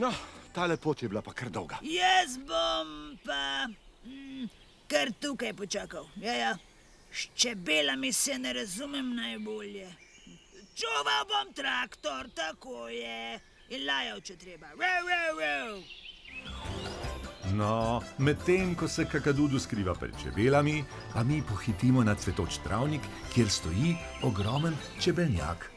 No, tale pot je bila pa kar dolga. Jaz bom pa kar tukaj počakal. Ja. S čebelami se ne razumem najbolje. Čuval bom traktor, tako je. In lajal, če treba. Row. No, medtem ko se Kakadudu skriva pred čebelami, pa mi pohitimo na cvetoč travnik, kjer stoji ogromen čebelnjak.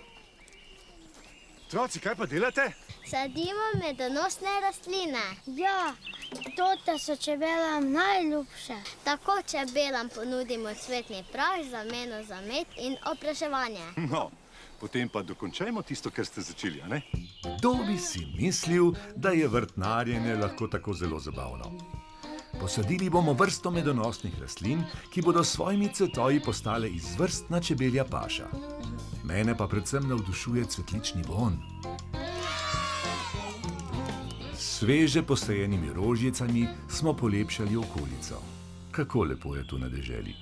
Otroci, kaj pa delate? Sadimo medonosne rastline. Ja, tote so čebelam najljubše. Tako čebelam ponudimo cvetni prah, zameno za med in opraševanje. No, potem pa dokončajmo tisto, kar ste začeli, a ne? Kdo bi si mislil, da je vrtnarjenje lahko tako zelo zabavno? Posadili bomo vrsto medonosnih rastlin, ki bodo s svojimi cvetoji postale izvrstna čebelja paša. Mene pa predvsem navdušuje cvetlični vonj. S sveže posajenimi rožicami smo polepšali okolico. Kako lepo je tu na deželi.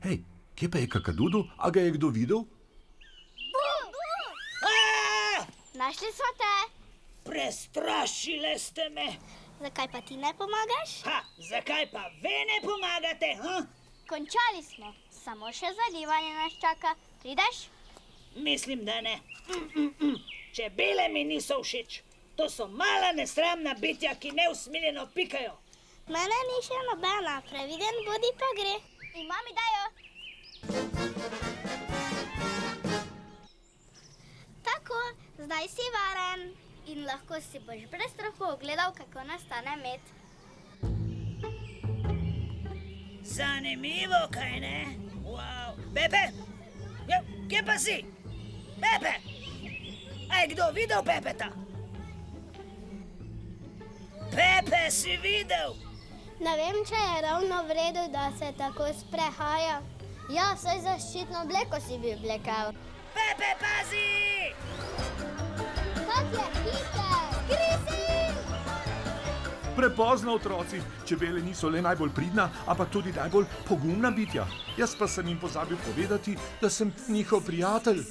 Hej, kje pa je Kakadudu? A ga je kdo videl? Našli smo te. Prestrašile ste me. Zakaj pa ti ne pomagaš? Zakaj pa ve ne pomagate, Končali smo. Samo še zalivanje nas čaka. Prideš? Mislim, da ne. Čebele mi niso všeč. To so mala nesramna bitja, ki neusmiljeno pikajo. Mene ni še nobena. Previden bodi pa gre. In mami dajo. Tako, zdaj si varen. In lahko si boš brez strahu ogledal, kako nastane med. Zanimivo, kaj ne? Wow. Pepe? Ja, kje pa si? Pepe? A je kdo videl Pepeta? Pepe, si videl? Ne vem, če je ravno v redu, da se tako sprehaja. Ja, saj zaščitno obleko si bi oblekal. Pepe, pazi! Kot je hiter! Krisi! Prepozno, otroci, čebele niso le najbolj pridna, ampak tudi najbolj pogumna bitja. Jaz pa sem jim pozabil povedati, da sem njihov prijatelj.